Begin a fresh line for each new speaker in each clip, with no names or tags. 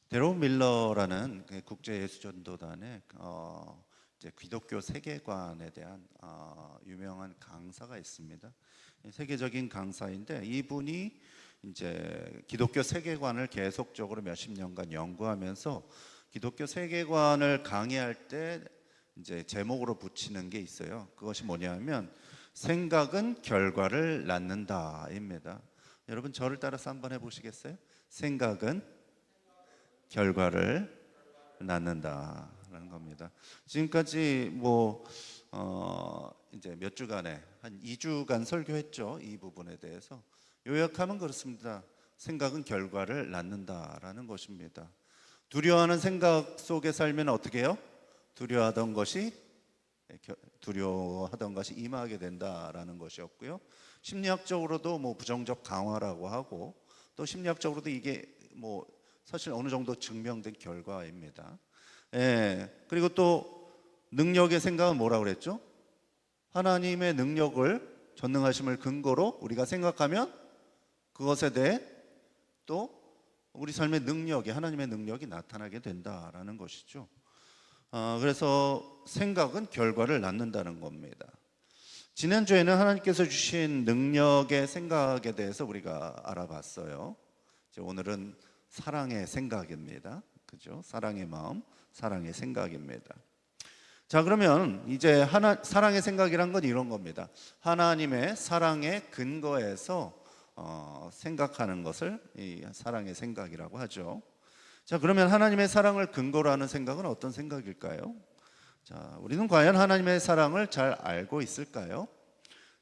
데론 밀러라는 그 국제예수전도단의 이제 기독교 세계관에 대한 유명한 강사가 있습니다. 세계적인 강사인데 이분이 이제 기독교 세계관을 계속적으로 몇십 년간 연구하면서 기독교 세계관을 강의할 때 이제 제목으로 붙이는 게 있어요. 그것이 뭐냐면 생각은 결과를 낳는다입니다. 여러분 저를 따라서 한번 해보시겠어요? 생각은 결과를 낳는다라는 겁니다. 지금까지 이제 몇 주간에 한 2주간 설교했죠. 이 부분에 대해서 요약하면 그렇습니다. 생각은 결과를 낳는다라는 것입니다. 두려워하는 생각 속에 살면 어떻게 해요? 두려워하던 것이 임하게 된다라는 것이었고요. 심리학적으로도 부정적 강화라고 하고 또 심리학적으로도 이게 사실 어느 정도 증명된 결과입니다. 그리고 또 능력의 생각은 뭐라고 그랬죠? 하나님의 능력을 전능하심을 근거로 우리가 생각하면 그것에 대해 또 우리 삶의 능력이 하나님의 능력이 나타나게 된다라는 것이죠. 그래서 생각은 결과를 낳는다는 겁니다. 지난주에는 하나님께서 주신 능력의 생각에 대해서 우리가 알아봤어요. 오늘은 사랑의 생각입니다. 그죠? 사랑의 마음, 사랑의 생각입니다. 자, 그러면 이제 사랑의 생각이란 건 이런 겁니다. 하나님의 사랑의 근거에서 생각하는 것을 이 사랑의 생각이라고 하죠. 자, 그러면 하나님의 사랑을 근거로 하는 생각은 어떤 생각일까요? 자, 우리는 과연 하나님의 사랑을 잘 알고 있을까요?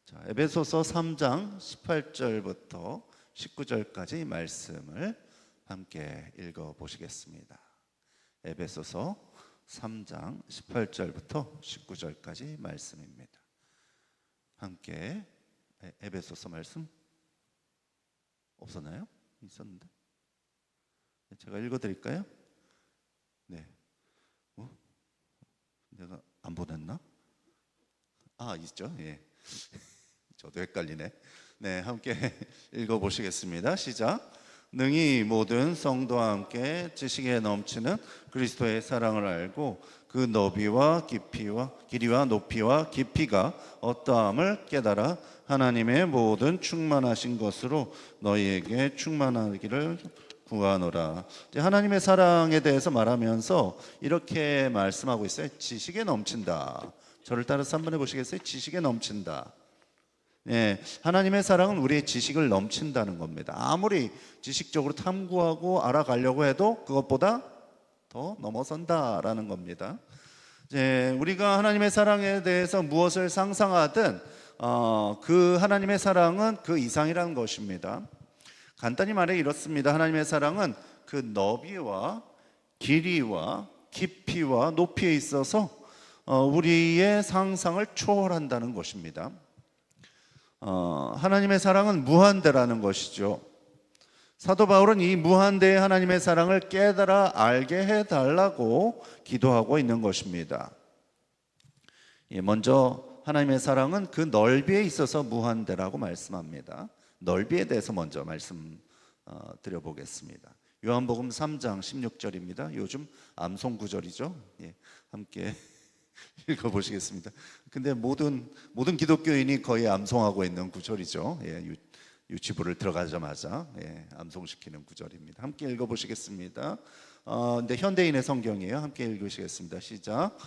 자, 에베소서 3장 18절부터 19절까지 말씀을 함께 읽어보시겠습니다. 에베소서 3장 18절부터 19절까지 말씀입니다. 함께 에베소서 말씀 없었나요? 있었는데 제가 읽어드릴까요? 네. 내가 안 보냈나? 있죠. 예. 저도 헷갈리네. 네, 함께 읽어보시겠습니다. 시작. 능히 모든 성도와 함께 지식에 넘치는 그리스도의 사랑을 알고 그 너비와 길이와 높이와 깊이가 어떠함을 깨달아 하나님의 모든 충만하신 것으로 너희에게 충만하기를 구하노라. 하나님의 사랑에 대해서 말하면서 이렇게 말씀하고 있어요. 지식에 넘친다. 저를 따라서 한번 해보시겠어요? 지식에 넘친다. 하나님의 사랑은 우리의 지식을 넘친다는 겁니다. 아무리 지식적으로 탐구하고 알아가려고 해도 그것보다 더 넘어선다라는 겁니다. 우리가 하나님의 사랑에 대해서 무엇을 상상하든 그 하나님의 사랑은 그 이상이라는 것입니다. 간단히 말해 이렇습니다. 하나님의 사랑은 그 너비와 길이와 깊이와 높이에 있어서 우리의 상상을 초월한다는 것입니다. 하나님의 사랑은 무한대라는 것이죠. 사도 바울은 이 무한대의 하나님의 사랑을 깨달아 알게 해달라고 기도하고 있는 것입니다. 먼저 하나님의 사랑은 그 넓이에 있어서 무한대라고 말씀합니다. 넓이에 대해서 먼저 말씀 드려보겠습니다. 요한복음 3장 16절입니다. 요즘 암송 구절이죠. 함께 읽어보시겠습니다. 근데 모든 기독교인이 거의 암송하고 있는 구절이죠. 유치부를 들어가자마자 암송시키는 구절입니다. 함께 읽어보시겠습니다. 근데 현대인의 성경이에요. 함께 읽으시겠습니다. 시작.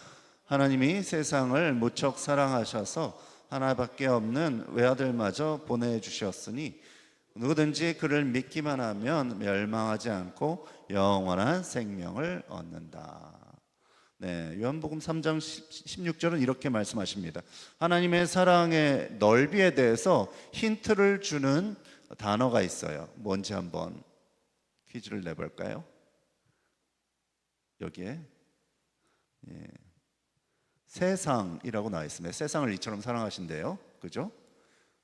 하나님이 세상을 무척 사랑하셔서 하나밖에 없는 외아들마저 보내주셨으니 누구든지 그를 믿기만 하면 멸망하지 않고 영원한 생명을 얻는다. 요한복음 3장 16절은 이렇게 말씀하십니다. 하나님의 사랑의 넓이에 대해서 힌트를 주는 단어가 있어요. 뭔지 한번 퀴즈를 내볼까요? 여기에 세상이라고 나와 있습니다. 세상을 이처럼 사랑하신대요. 그죠?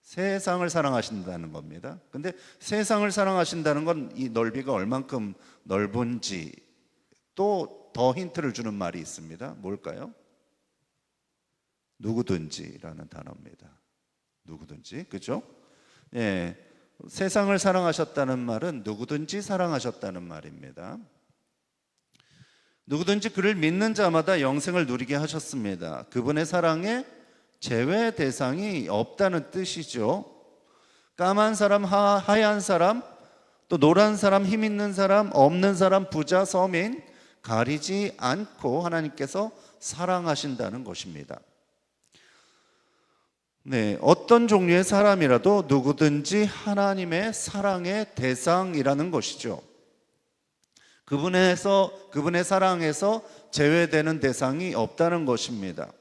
세상을 사랑하신다는 겁니다. 근데 세상을 사랑하신다는 건 이 넓이가 얼만큼 넓은지 또 더 힌트를 주는 말이 있습니다. 뭘까요? 누구든지라는 단어입니다. 누구든지, 그죠? 세상을 사랑하셨다는 말은 누구든지 사랑하셨다는 말입니다. 누구든지 그를 믿는 자마다 영생을 누리게 하셨습니다. 그분의 사랑에 제외 대상이 없다는 뜻이죠. 까만 사람, 하얀 사람, 또 노란 사람, 힘 있는 사람, 없는 사람, 부자, 서민 가리지 않고 하나님께서 사랑하신다는 것입니다. 네, 어떤 종류의 사람이라도 누구든지 하나님의 사랑의 대상이라는 것이죠. 그분의 사랑에서 제외되는 대상이 없다는 것입니다.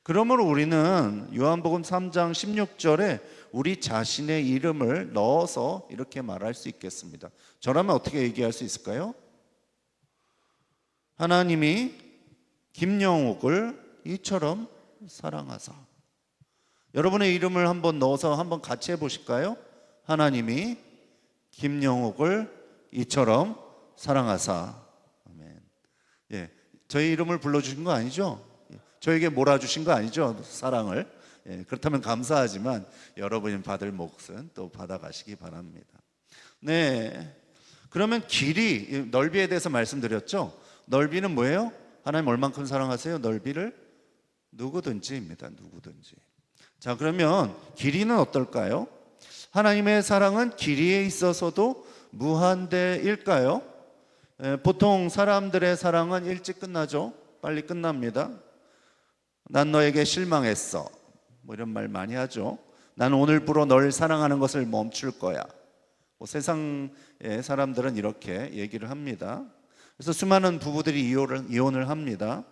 그러므로 우리는 요한복음 3장 16절에 우리 자신의 이름을 넣어서 이렇게 말할 수 있겠습니다. 저라면 어떻게 얘기할 수 있을까요? 하나님이 김영옥을 이처럼 사랑하사. 여러분의 이름을 한번 넣어서 한번 같이 해보실까요? 하나님이 김영옥을 이처럼 사랑하사. 아멘. 예, 저희 이름을 불러주신 거 아니죠? 저에게 몰아주신 거 아니죠? 사랑을. 예, 그렇다면 감사하지만 여러분이 받을 몫은 또 받아가시기 바랍니다. 네, 그러면 길이, 넓이에 대해서 말씀드렸죠? 넓이는 뭐예요? 하나님 얼만큼 사랑하세요? 넓이를? 누구든지입니다. 누구든지. 자, 그러면 길이는 어떨까요? 하나님의 사랑은 길이에 있어서도 무한대일까요? 보통 사람들의 사랑은 일찍 끝나죠. 빨리 끝납니다. 난 너에게 실망했어, 뭐 이런 말 많이 하죠. 난 오늘부로 널 사랑하는 것을 멈출 거야. 뭐 세상의 사람들은 이렇게 얘기를 합니다. 그래서 수많은 부부들이 이혼을 합니다.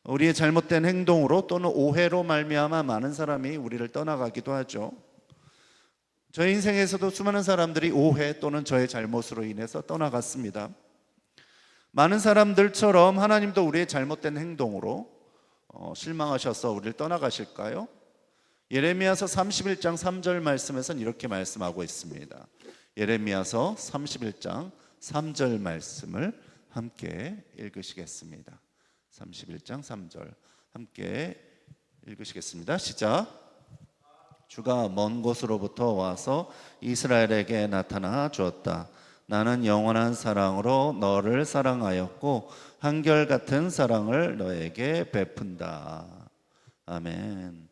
우리의 잘못된 행동으로 또는 오해로 말미암아 많은 사람이 우리를 떠나가기도 하죠. 저의 인생에서도 수많은 사람들이 오해 또는 저의 잘못으로 인해서 떠나갔습니다. 많은 사람들처럼 하나님도 우리의 잘못된 행동으로 실망하셔서 우리를 떠나가실까요? 예레미야서 31장 3절 말씀에서는 이렇게 말씀하고 있습니다. 예레미야서 31장 3절 말씀을 함께 읽으시겠습니다. 31장 3절 함께 읽으시겠습니다. 시작. 주가 먼 곳으로부터 와서 이스라엘에게 나타나 주었다. 나는 영원한 사랑으로 너를 사랑하였고 한결같은 사랑을 너에게 베푼다. 아멘.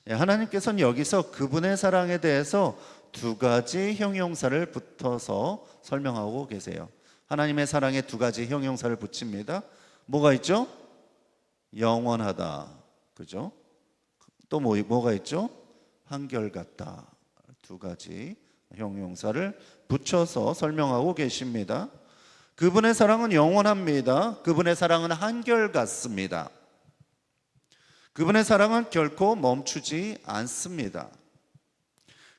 하나님께서는 여기서 그분의 사랑에 대해서 두 가지 형용사를 붙어서 설명하고 계세요. 하나님의 사랑에 두 가지 형용사를 붙입니다. 뭐가 있죠? 영원하다, 그죠? 또 뭐가 있죠? 한결같다. 두 가지 형용사를 붙여서 설명하고 계십니다. 그분의 사랑은 영원합니다. 그분의 사랑은 한결같습니다. 그분의 사랑은 결코 멈추지 않습니다.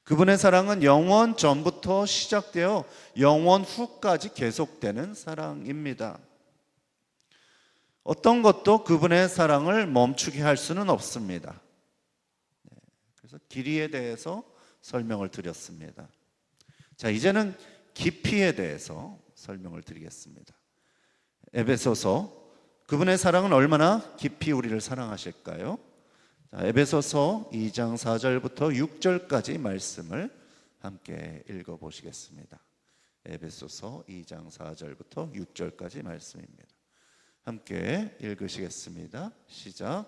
그분의 사랑은 영원 전부터 시작되어 영원 후까지 계속되는 사랑입니다. 어떤 것도 그분의 사랑을 멈추게 할 수는 없습니다. 그래서 길이에 대해서 설명을 드렸습니다. 자, 이제는 깊이에 대해서 설명을 드리겠습니다. 에베소서, 그분의 사랑은 얼마나 깊이 우리를 사랑하실까요? 자, 에베소서 2장 4절부터 6절까지 말씀을 함께 읽어보시겠습니다. 에베소서 2장 4절부터 6절까지 말씀입니다. 함께 읽으시겠습니다. 시작.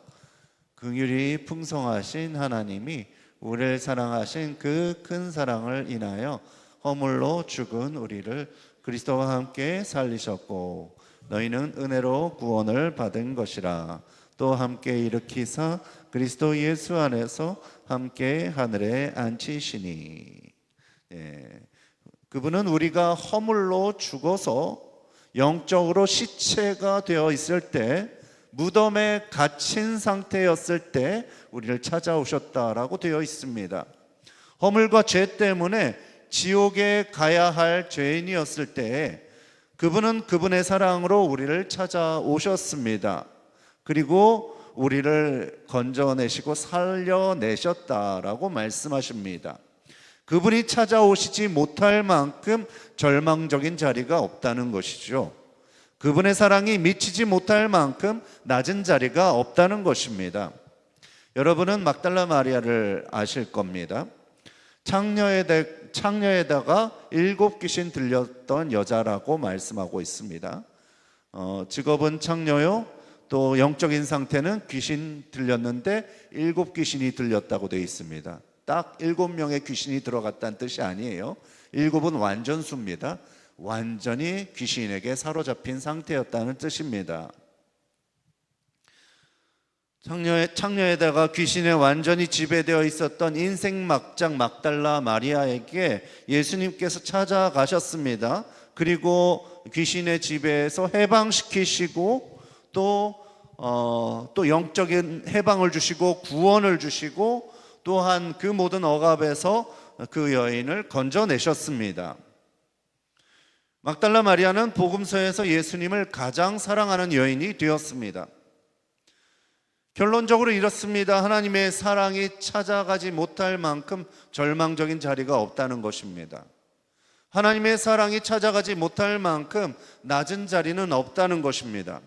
긍휼이 풍성하신 하나님이 우리를 사랑하신 그 큰 사랑을 인하여 허물로 죽은 우리를 그리스도와 함께 살리셨고 너희는 은혜로 구원을 받은 것이라. 또 함께 일으키사 그리스도 예수 안에서 함께 하늘에 앉히시니. 그분은 우리가 허물로 죽어서 영적으로 시체가 되어 있을 때, 무덤에 갇힌 상태였을 때 우리를 찾아오셨다라고 되어 있습니다. 허물과 죄 때문에 지옥에 가야 할 죄인이었을 때 그분은 그분의 사랑으로 우리를 찾아오셨습니다. 그리고 우리를 건져내시고 살려내셨다라고 말씀하십니다. 그분이 찾아오시지 못할 만큼 절망적인 자리가 없다는 것이죠. 그분의 사랑이 미치지 못할 만큼 낮은 자리가 없다는 것입니다. 여러분은 막달라 마리아를 아실 겁니다. 창녀에다가 7 귀신 들렸던 여자라고 말씀하고 있습니다. 직업은 창녀요. 또 영적인 상태는 귀신 들렸는데 7귀신이 들렸다고 되어 있습니다. 딱 7명의 귀신이 들어갔다는 뜻이 아니에요. 7은 완전수입니다. 완전히 귀신에게 사로잡힌 상태였다는 뜻입니다. 창녀에다가 귀신에 완전히 지배되어 있었던 인생 막장 막달라 마리아에게 예수님께서 찾아가셨습니다. 그리고 귀신의 지배에서 해방시키시고 또 영적인 해방을 주시고 구원을 주시고 또한 그 모든 억압에서 그 여인을 건져내셨습니다. 막달라 마리아는 복음서에서 예수님을 가장 사랑하는 여인이 되었습니다. 결론적으로 이렇습니다. 하나님의 사랑이 찾아가지 못할 만큼 절망적인 자리가 없다는 것입니다. 하나님의 사랑이 찾아가지 못할 만큼 낮은 자리는 없다는 것입니다.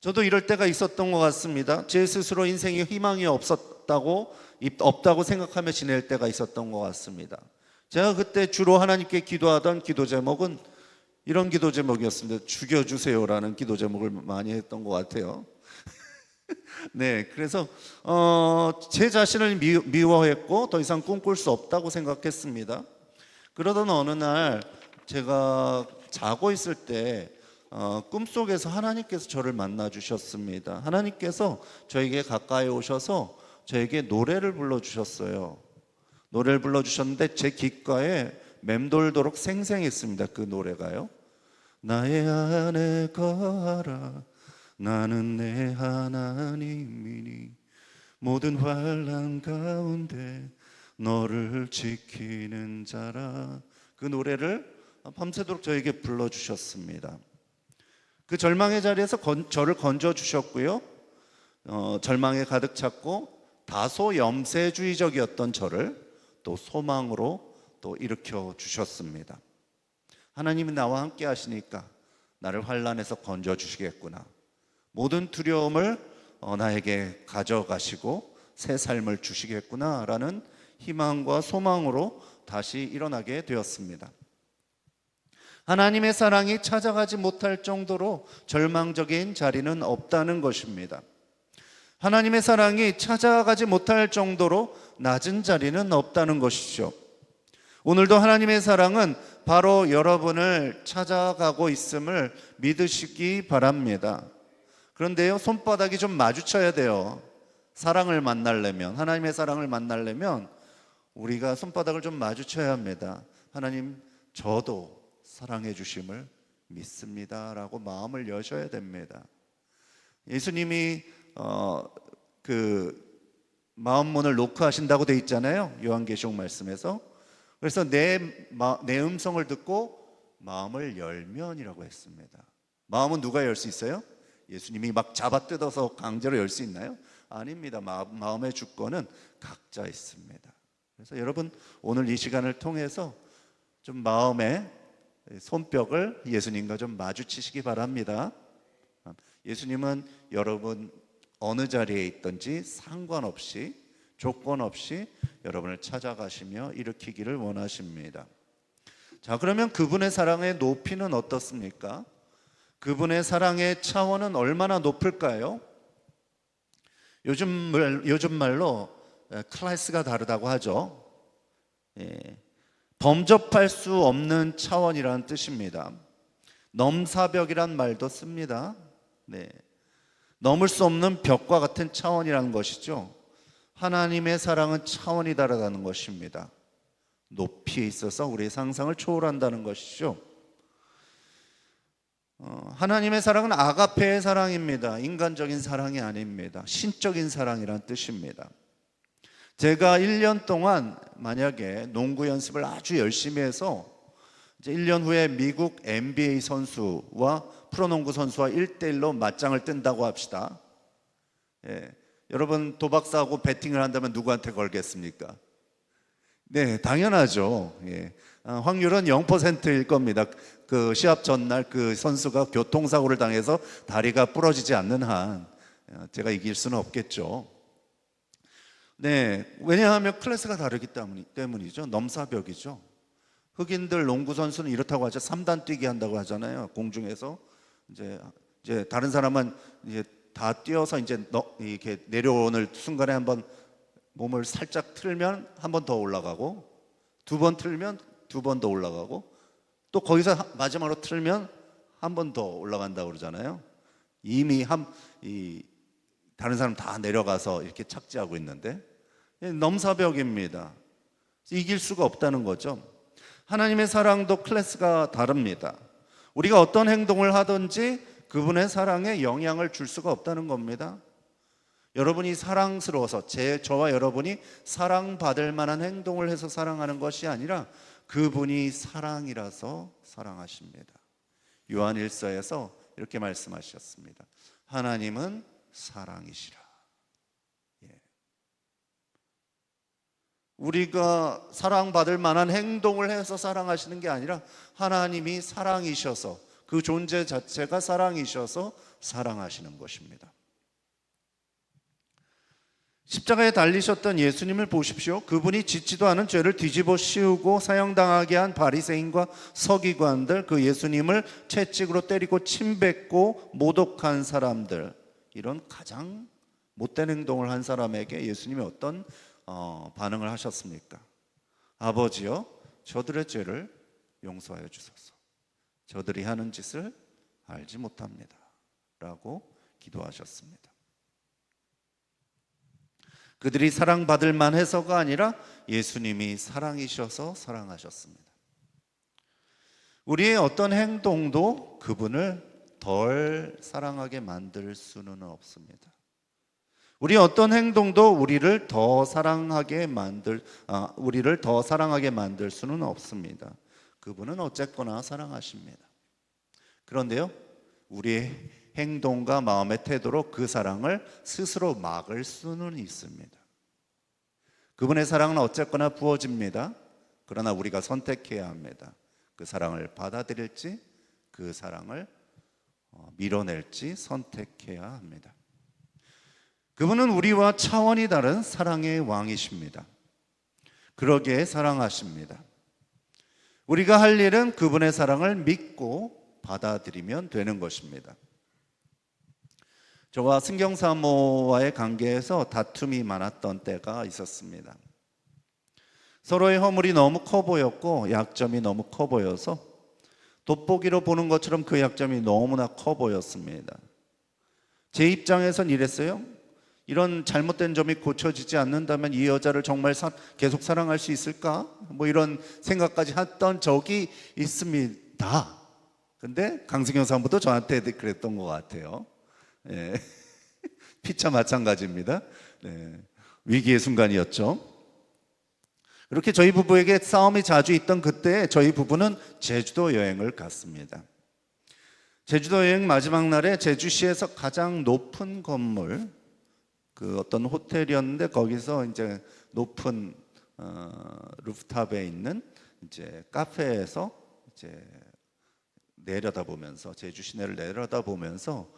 저도 이럴 때가 있었던 것 같습니다. 제 스스로 인생에 희망이 없다고 생각하며 지낼 때가 있었던 것 같습니다. 제가 그때 주로 하나님께 기도하던 기도 제목은 이런 기도 제목이었습니다. 죽여주세요라는 기도 제목을 많이 했던 것 같아요. 네, 그래서 제 자신을 미워했고 더 이상 꿈꿀 수 없다고 생각했습니다. 그러던 어느 날 제가 자고 있을 때 꿈속에서 하나님께서 저를 만나 주셨습니다. 하나님께서 저에게 가까이 오셔서 저에게 노래를 불러주셨어요. 노래를 불러주셨는데 제 귓가에 맴돌도록 생생했습니다. 그 노래가요. 나의 안에 거하라 나는 내 하나님이니 모든 환난 가운데 너를 지키는 자라. 그 노래를 밤새도록 저에게 불러주셨습니다. 그 절망의 자리에서 저를 건져주셨고요. 절망에 가득 찼고 다소 염세주의적이었던 저를 또 소망으로 또 일으켜 주셨습니다. 하나님이 나와 함께 하시니까 나를 환난에서 건져주시겠구나. 모든 두려움을 나에게 가져가시고 새 삶을 주시겠구나라는 희망과 소망으로 다시 일어나게 되었습니다. 하나님의 사랑이 찾아가지 못할 정도로 절망적인 자리는 없다는 것입니다. 하나님의 사랑이 찾아가지 못할 정도로 낮은 자리는 없다는 것이죠. 오늘도 하나님의 사랑은 바로 여러분을 찾아가고 있음을 믿으시기 바랍니다. 그런데요, 손바닥이 좀 마주쳐야 돼요. 사랑을 만나려면, 하나님의 사랑을 만나려면 우리가 손바닥을 좀 마주쳐야 합니다. 하나님, 저도 사랑해 주심을 믿습니다 라고 마음을 여셔야 됩니다. 예수님이 그 마음문을 노크하신다고 돼 있잖아요. 요한계시록 말씀에서. 그래서 내 음성을 듣고 마음을 열면이라고 했습니다. 마음은 누가 열 수 있어요? 예수님이 막 잡아 뜯어서 강제로 열 수 있나요? 아닙니다. 마음의 주권은 각자 있습니다. 그래서 여러분 오늘 이 시간을 통해서 좀 마음의 손뼉을 예수님과 좀 마주치시기 바랍니다. 예수님은 여러분 어느 자리에 있든지 상관없이 조건 없이 여러분을 찾아가시며 일으키기를 원하십니다. 자, 그러면 그분의 사랑의 높이는 어떻습니까? 그분의 사랑의 차원은 얼마나 높을까요? 요즘 말로 클래스가 다르다고 하죠. 범접할 수 없는 차원이라는 뜻입니다. 넘사벽이란 말도 씁니다. 넘을 수 없는 벽과 같은 차원이라는 것이죠. 하나님의 사랑은 차원이 다르다는 것입니다. 높이에 있어서 우리의 상상을 초월한다는 것이죠. 하나님의 사랑은 아가페의 사랑입니다. 인간적인 사랑이 아닙니다. 신적인 사랑이란 뜻입니다. 제가 1년 동안 만약에 농구 연습을 아주 열심히 해서 이제 1년 후에 미국 NBA 선수와 프로농구 선수와 1대1로 맞짱을 뜬다고 합시다. 여러분 도박사하고 배팅을 한다면 누구한테 걸겠습니까? 네, 당연하죠. 확률은 0%일 겁니다. 그 시합 전날 그 선수가 교통사고를 당해서 다리가 부러지지 않는 한 제가 이길 수는 없겠죠. 네, 왜냐하면 클래스가 다르기 때문이죠. 넘사벽이죠. 흑인들 농구 선수는 이렇다고 하죠. 3단 뛰기 한다고 하잖아요. 공중에서 이제 다른 사람은 이제 다 뛰어서 이제 이렇게 내려오는 순간에 한번 몸을 살짝 틀면 한 번 더 올라가고, 두 번 틀면 두 번 더 올라가고, 또 거기서 마지막으로 틀면 한 번 더 올라간다고 그러잖아요. 이미 다른 사람 다 내려가서 이렇게 착지하고 있는데 넘사벽입니다. 이길 수가 없다는 거죠. 하나님의 사랑도 클래스가 다릅니다. 우리가 어떤 행동을 하든지 그분의 사랑에 영향을 줄 수가 없다는 겁니다. 여러분이 사랑스러워서 저와 여러분이 사랑받을 만한 행동을 해서 사랑하는 것이 아니라 그분이 사랑이라서 사랑하십니다. 요한 1서에서 이렇게 말씀하셨습니다. 하나님은 사랑이시라. 우리가 사랑받을 만한 행동을 해서 사랑하시는 게 아니라 하나님이 사랑이셔서, 그 존재 자체가 사랑이셔서 사랑하시는 것입니다. 십자가에 달리셨던 예수님을 보십시오. 그분이 짓지도 않은 죄를 뒤집어 씌우고 사형당하게 한 바리새인과 서기관들, 그 예수님을 채찍으로 때리고 침뱉고 모독한 사람들, 이런 가장 못된 행동을 한 사람에게 예수님이 어떤 반응을 하셨습니까? 아버지여, 저들의 죄를 용서하여 주소서. 저들이 하는 짓을 알지 못합니다. 라고 기도하셨습니다. 그들이 사랑받을 만해서가 아니라 예수님이 사랑이셔서 사랑하셨습니다. 우리의 어떤 행동도 그분을 덜 사랑하게 만들 수는 없습니다. 우리 어떤 행동도 우리를 더 사랑하게 만들 수는 없습니다. 그분은 어쨌거나 사랑하십니다. 그런데요, 우리의 행동과 마음의 태도로 그 사랑을 스스로 막을 수는 있습니다. 그분의 사랑은 어쨌거나 부어집니다. 그러나 우리가 선택해야 합니다. 그 사랑을 받아들일지, 그 사랑을 밀어낼지 선택해야 합니다. 그분은 우리와 차원이 다른 사랑의 왕이십니다. 그러기에 사랑하십니다. 우리가 할 일은 그분의 사랑을 믿고 받아들이면 되는 것입니다. 저와 승경사모와의 관계에서 다툼이 많았던 때가 있었습니다. 서로의 허물이 너무 커 보였고 약점이 너무 커 보여서 돋보기로 보는 것처럼 그 약점이 너무나 커 보였습니다. 제 입장에선 이랬어요. 이런 잘못된 점이 고쳐지지 않는다면 이 여자를 정말 계속 사랑할 수 있을까? 이런 생각까지 했던 적이 있습니다. 근데 강승경 사모도 저한테 그랬던 것 같아요. 예. 피차 마찬가지입니다. 위기의 순간이었죠. 이렇게 저희 부부에게 싸움이 자주 있던 그때 저희 부부는 제주도 여행을 갔습니다. 제주도 여행 마지막 날에 제주시에서 가장 높은 건물, 그 어떤 호텔이었는데 거기서 이제 높은 루프탑에 있는 이제 카페에서 이제 내려다보면서 제주 시내를 내려다보면서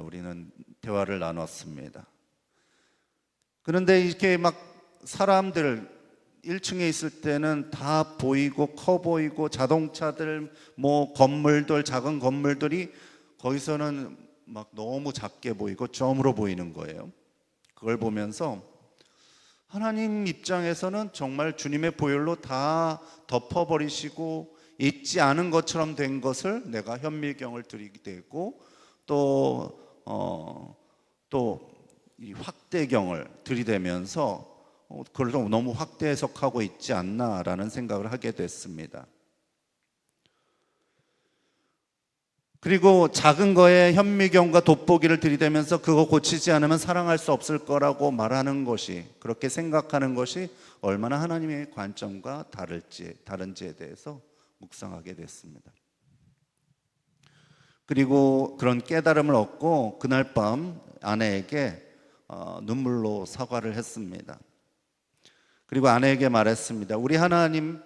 우리는 대화를 나눴습니다. 그런데 이렇게 막 사람들 1층에 있을 때는 다 보이고 커 보이고 자동차들, 건물들, 작은 건물들이 거기서는 막 너무 작게 보이고 점으로 보이는 거예요. 그걸 보면서 하나님 입장에서는 정말 주님의 보혈로 다 덮어버리시고 있지 않은 것처럼 된 것을 내가 현미경을 들이게 되고 또 이 확대경을 들이대면서 그걸 좀 너무 확대 해석하고 있지 않나라는 생각을 하게 됐습니다. 그리고 작은 거에 현미경과 돋보기를 들이대면서 그거 고치지 않으면 사랑할 수 없을 거라고 말하는 것이, 그렇게 생각하는 것이 얼마나 하나님의 관점과 다른지에 대해서 묵상하게 됐습니다. 그리고 그런 깨달음을 얻고 그날 밤 아내에게 눈물로 사과를 했습니다. 그리고 아내에게 말했습니다. 우리 하나님의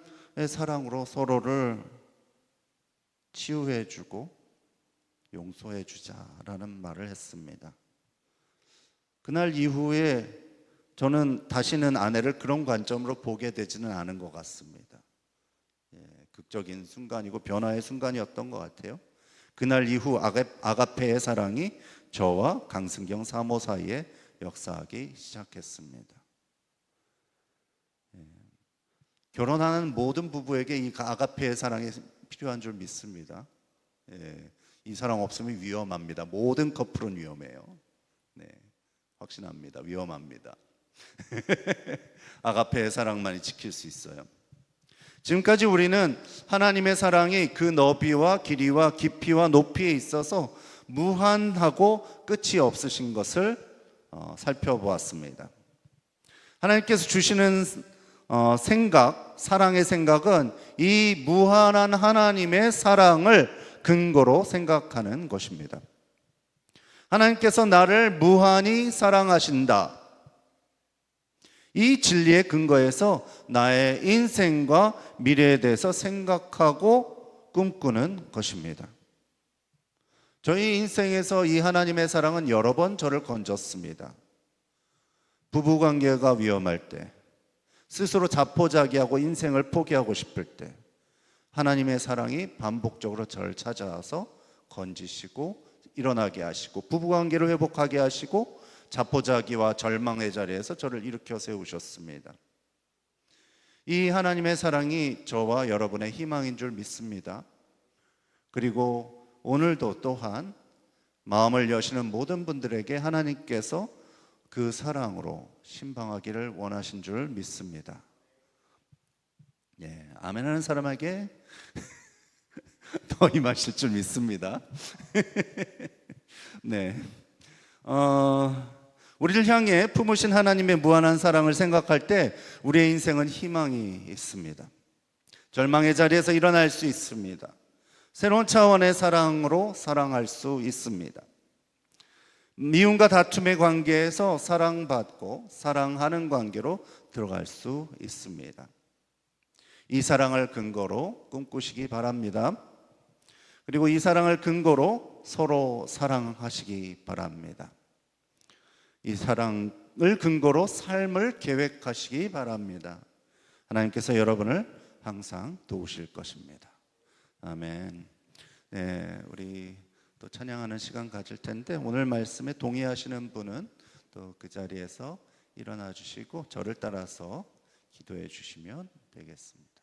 사랑으로 서로를 치유해주고 용서해주자라는 말을 했습니다. 그날 이후에 저는 다시는 아내를 그런 관점으로 보게 되지는 않은 것 같습니다. 극적인 순간이고 변화의 순간이었던 것 같아요. 그날 이후 아가페의 사랑이 저와 강승경 사모 사이에 역사하기 시작했습니다. 결혼하는 모든 부부에게 이 아가페의 사랑이 필요한 줄 믿습니다. 이 사랑 없으면 위험합니다. 모든 커플은 위험해요. 네, 확신합니다. 위험합니다. 아가페의 사랑만이 지킬 수 있어요. 지금까지 우리는 하나님의 사랑이 그 너비와 길이와 깊이와 높이에 있어서 무한하고 끝이 없으신 것을 살펴보았습니다. 하나님께서 주시는 사랑의 생각은 이 무한한 하나님의 사랑을 근거로 생각하는 것입니다. 하나님께서 나를 무한히 사랑하신다. 이 진리의 근거에서 나의 인생과 미래에 대해서 생각하고 꿈꾸는 것입니다. 저희 인생에서 이 하나님의 사랑은 여러 번 저를 건졌습니다. 부부관계가 위험할 때, 스스로 자포자기하고 인생을 포기하고 싶을 때 하나님의 사랑이 반복적으로 저를 찾아와서 건지시고 일어나게 하시고 부부관계를 회복하게 하시고 자포자기와 절망의 자리에서 저를 일으켜 세우셨습니다. 이 하나님의 사랑이 저와 여러분의 희망인 줄 믿습니다. 그리고 오늘도 또한 마음을 여시는 모든 분들에게 하나님께서 그 사랑으로 신방하기를 원하신 줄 믿습니다. 아멘 하는 사람에게 더 임하실 줄 믿습니다. 네. 우리를 향해 품으신 하나님의 무한한 사랑을 생각할 때 우리의 인생은 희망이 있습니다. 절망의 자리에서 일어날 수 있습니다. 새로운 차원의 사랑으로 사랑할 수 있습니다. 미움과 다툼의 관계에서 사랑받고 사랑하는 관계로 들어갈 수 있습니다. 이 사랑을 근거로 꿈꾸시기 바랍니다. 그리고 이 사랑을 근거로 서로 사랑하시기 바랍니다. 이 사랑을 근거로 삶을 계획하시기 바랍니다. 하나님께서 여러분을 항상 도우실 것입니다. 아멘. 네, 우리 또 찬양하는 시간 가질 텐데 오늘 말씀에 동의하시는 분은 또 그 자리에서 일어나 주시고 저를 따라서 기도해 주시면 되겠습니다.